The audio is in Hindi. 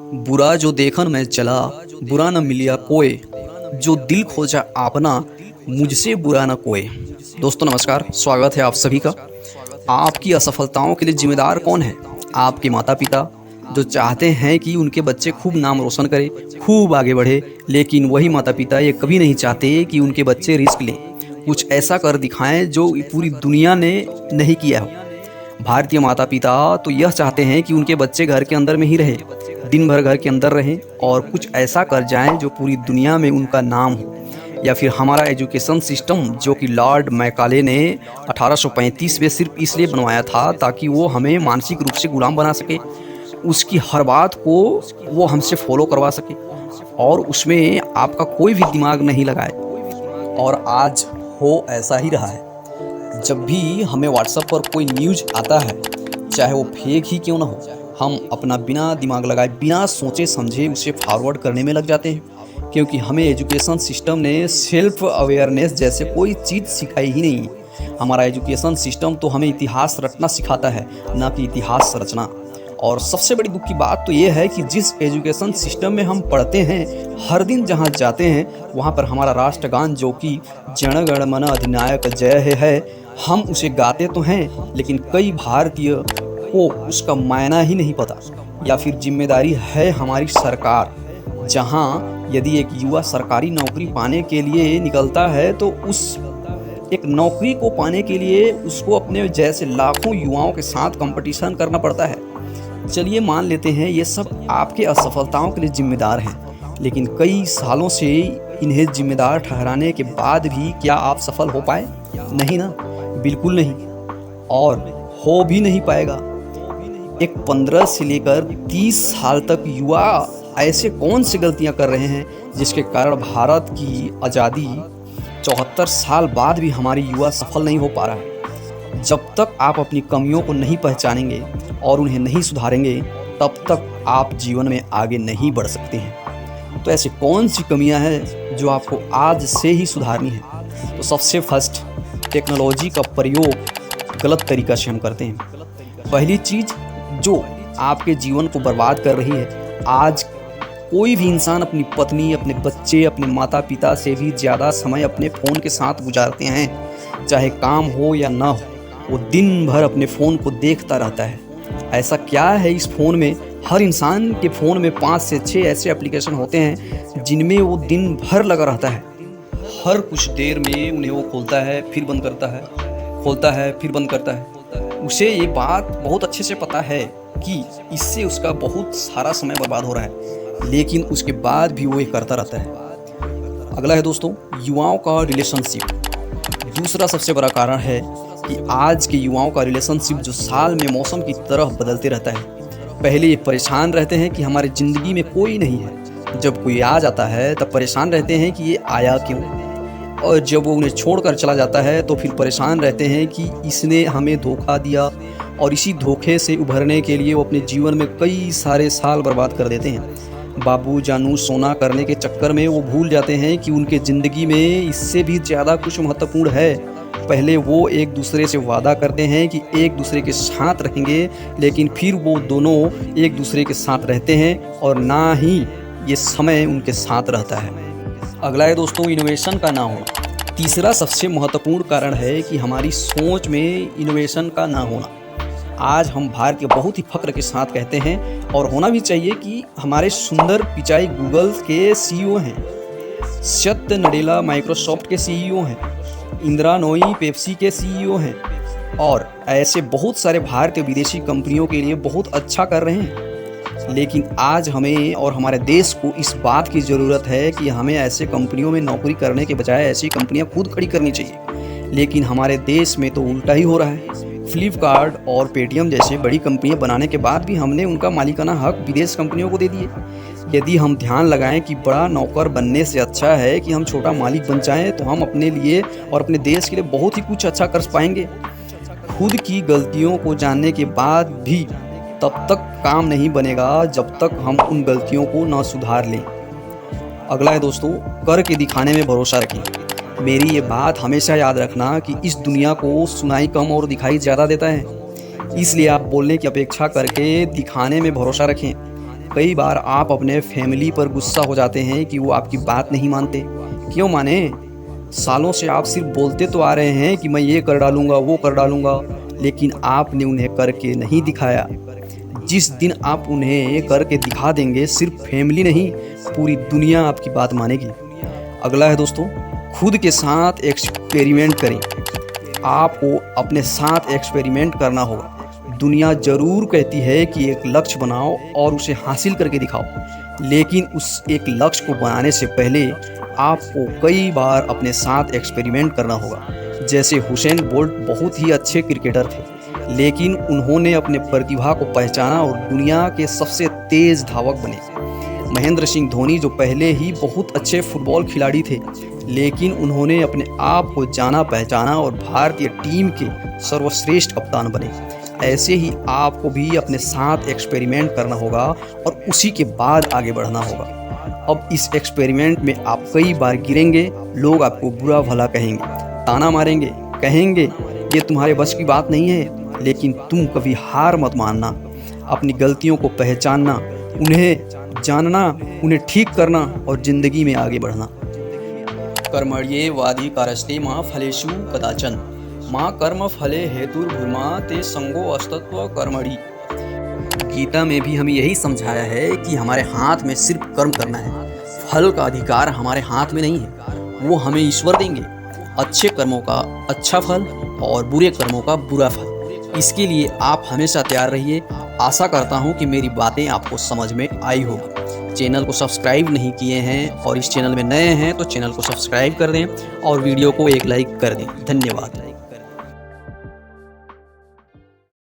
बुरा जो देखन मैं चला, बुरा न मिलिया कोय, जो दिल खोजा आपना, मुझसे बुरा न कोय। दोस्तों नमस्कार, स्वागत है आप सभी का। आपकी असफलताओं के लिए जिम्मेदार कौन है? आपके माता पिता, जो चाहते हैं कि उनके बच्चे खूब नाम रोशन करें, खूब आगे बढ़े, लेकिन वही माता पिता ये कभी नहीं चाहते कि उनके बच्चे रिस्क लें, कुछ ऐसा कर दिखाएं जो पूरी दुनिया ने नहीं किया हो। भारतीय माता पिता तो यह चाहते हैं कि उनके बच्चे घर के अंदर में ही रहें, दिन भर घर के अंदर रहें और कुछ ऐसा कर जाएं जो पूरी दुनिया में उनका नाम हो। या फिर हमारा एजुकेशन सिस्टम, जो कि लॉर्ड मैकाले ने 1835 में सिर्फ इसलिए बनवाया था ताकि वो हमें मानसिक रूप से गुलाम बना सके, उसकी हर बात को वो हमसे फॉलो करवा सके और उसमें आपका कोई भी दिमाग नहीं लगाए। और आज हो ऐसा ही रहा है। जब भी हमें व्हाट्सएप पर कोई न्यूज़ आता है, चाहे वो फेक ही क्यों ना हो, हम अपना बिना दिमाग लगाए, बिना सोचे समझे उसे फॉरवर्ड करने में लग जाते हैं, क्योंकि हमें एजुकेशन सिस्टम ने सेल्फ अवेयरनेस जैसे कोई चीज़ सिखाई ही नहीं है। हमारा एजुकेशन सिस्टम तो हमें इतिहास रटना सिखाता है, ना कि इतिहास रचना। और सबसे बड़ी दुख की बात तो ये है कि जिस एजुकेशन सिस्टम में हम पढ़ते हैं, हर दिन जहाँ जाते हैं वहाँ पर हमारा राष्ट्रगान, जो कि जन गण मन अधिनायक जय है, हम उसे गाते तो हैं, लेकिन कई भारतीय को उसका मायना ही नहीं पता। या फिर जिम्मेदारी है हमारी सरकार, जहाँ यदि एक युवा सरकारी नौकरी पाने के लिए निकलता है तो उस एक नौकरी को पाने के लिए उसको अपने जैसे लाखों युवाओं के साथ कंपटीशन करना पड़ता है। चलिए मान लेते हैं ये सब आपके असफलताओं के लिए जिम्मेदार हैं, लेकिन कई सालों से इन्हें जिम्मेदार ठहराने के बाद भी क्या आप सफल हो पाए? नहीं ना, बिल्कुल नहीं, और हो भी नहीं पाएगा। एक 15 से लेकर 30 साल तक युवा ऐसे कौन सी गलतियां कर रहे हैं जिसके कारण भारत की आज़ादी 74 साल बाद भी हमारी युवा सफल नहीं हो पा रहा है। जब तक आप अपनी कमियों को नहीं पहचानेंगे और उन्हें नहीं सुधारेंगे, तब तक आप जीवन में आगे नहीं बढ़ सकते हैं। तो ऐसी कौन सी कमियां हैं जो आपको आज से ही सुधारनी है? तो सबसे फर्स्ट, टेक्नोलॉजी का प्रयोग गलत तरीक़ा से हम करते हैं। पहली चीज़ जो आपके जीवन को बर्बाद कर रही है, आज कोई भी इंसान अपनी पत्नी, अपने बच्चे, अपने माता पिता से भी ज़्यादा समय अपने फ़ोन के साथ गुजारते हैं। चाहे काम हो या ना हो, वो दिन भर अपने फ़ोन को देखता रहता है। ऐसा क्या है इस फ़ोन में? हर इंसान के फ़ोन में 5 से 6 ऐसे एप्लीकेशन होते हैं जिनमें वो दिन भर लगा रहता है। हर कुछ देर में उन्हें वो खोलता है, फिर बंद करता है, खोलता है, फिर बंद करता है। उसे ये बात बहुत अच्छे से पता है कि इससे उसका बहुत सारा समय बर्बाद हो रहा है, लेकिन उसके बाद भी वो ये करता रहता है। अगला है दोस्तों, युवाओं का रिलेशनशिप। दूसरा सबसे बड़ा कारण है कि आज के युवाओं का रिलेशनशिप जो साल में मौसम की तरह बदलते रहता है। पहले ये परेशान रहते हैं कि हमारी ज़िंदगी में कोई नहीं है, जब कोई आ जाता है तब परेशान रहते हैं कि ये आया क्यों, और जब वो उन्हें छोड़कर चला जाता है तो फिर परेशान रहते हैं कि इसने हमें धोखा दिया। और इसी धोखे से उभरने के लिए वो अपने जीवन में कई सारे साल बर्बाद कर देते हैं। बाबू जानू सोना करने के चक्कर में वो भूल जाते हैं कि उनके ज़िंदगी में इससे भी ज़्यादा कुछ महत्वपूर्ण है। पहले वो एक दूसरे से वादा करते हैं कि एक दूसरे के साथ रहेंगे, लेकिन फिर वो दोनों एक दूसरे के साथ रहते हैं और ना ही ये समय उनके साथ रहता है। अगला है दोस्तों, इनोवेशन का ना होना। तीसरा सबसे महत्वपूर्ण कारण है कि हमारी सोच में इनोवेशन का ना होना। आज हम भारतीय बहुत ही फख्र के साथ कहते हैं, और होना भी चाहिए, कि हमारे सुंदर पिचाई गूगल के सीईओ हैं, सत्य नडेला माइक्रोसॉफ्ट के सीईओ हैं, इंदिरा नोई पेप्सी के सीईओ हैं, और ऐसे बहुत सारे भारतीय विदेशी कंपनियों के लिए बहुत अच्छा कर रहे हैं। लेकिन आज हमें और हमारे देश को इस बात की ज़रूरत है कि हमें ऐसे कंपनियों में नौकरी करने के बजाय ऐसी कंपनियां खुद खड़ी करनी चाहिए। लेकिन हमारे देश में तो उल्टा ही हो रहा है। फ्लिपकार्ट और पेटीएम जैसे बड़ी कंपनियां बनाने के बाद भी हमने उनका मालिकाना हक विदेश कंपनियों को दे दिए। यदि हम ध्यान लगाएं कि बड़ा नौकर बनने से अच्छा है कि हम छोटा मालिक बन जाएं, तो हम अपने लिए और अपने देश के लिए बहुत ही कुछ अच्छा कर पाएंगे। खुद की गलतियों को जानने के बाद भी तब तक काम नहीं बनेगा जब तक हम उन गलतियों को न सुधार लें। अगला है दोस्तों, करके दिखाने में भरोसा रखें। मेरी ये बात हमेशा याद रखना कि इस दुनिया को सुनाई कम और दिखाई ज़्यादा देता है, इसलिए आप बोलने की अपेक्षा करके दिखाने में भरोसा रखें। कई बार आप अपने फैमिली पर गुस्सा हो जाते हैं कि वो आपकी बात नहीं मानते। क्यों माने? सालों से आप सिर्फ बोलते तो आ रहे हैं कि मैं ये कर डालूँगा, वो कर डालूँगा, लेकिन आपने उन्हें करके नहीं दिखाया। जिस दिन आप उन्हें करके दिखा देंगे, सिर्फ फैमिली नहीं, पूरी दुनिया आपकी बात मानेगी। अगला है दोस्तों, खुद के साथ एक्सपेरिमेंट करें। आपको अपने साथ एक्सपेरिमेंट करना होगा। दुनिया ज़रूर कहती है कि एक लक्ष्य बनाओ और उसे हासिल करके दिखाओ, लेकिन उस एक लक्ष्य को बनाने से पहले आपको कई बार अपने साथ एक्सपेरिमेंट करना होगा। जैसे हुसैन बोल्ट बहुत ही अच्छे क्रिकेटर थे, लेकिन उन्होंने अपने प्रतिभा को पहचाना और दुनिया के सबसे तेज़ धावक बने। महेंद्र सिंह धोनी जो पहले ही बहुत अच्छे फुटबॉल खिलाड़ी थे, लेकिन उन्होंने अपने आप को जाना पहचाना और भारतीय टीम के सर्वश्रेष्ठ कप्तान बने। ऐसे ही आपको भी अपने साथ एक्सपेरिमेंट करना होगा और उसी के बाद आगे बढ़ना होगा। अब इस एक्सपेरिमेंट में आप कई बार गिरेंगे, लोग आपको बुरा भला कहेंगे, ताना मारेंगे, कहेंगे ये तुम्हारे बस की बात नहीं है, लेकिन तुम कभी हार मत मानना। अपनी गलतियों को पहचानना, उन्हें जानना, उन्हें ठीक करना और ज़िंदगी में आगे बढ़ना। कर्मण्येवाधिकारस्ते मा फलेषु कदाचन माँ कर्म फले हेतुर्भुर्मा ते संगो अस्तित्व कर्मणि। गीता में भी हमें यही समझाया है कि हमारे हाथ में सिर्फ कर्म करना है, फल का अधिकार हमारे हाथ में नहीं है, वो हमें ईश्वर देंगे। अच्छे कर्मों का अच्छा फल और बुरे कर्मों का बुरा फल। इसके लिए आप हमेशा तैयार रहिए। आशा करता हूँ कि मेरी बातें आपको समझ में आई होगी। चैनल को सब्सक्राइब नहीं किए हैं और इस चैनल में नए हैं तो चैनल को सब्सक्राइब कर दें और वीडियो को एक लाइक कर दें। धन्यवाद।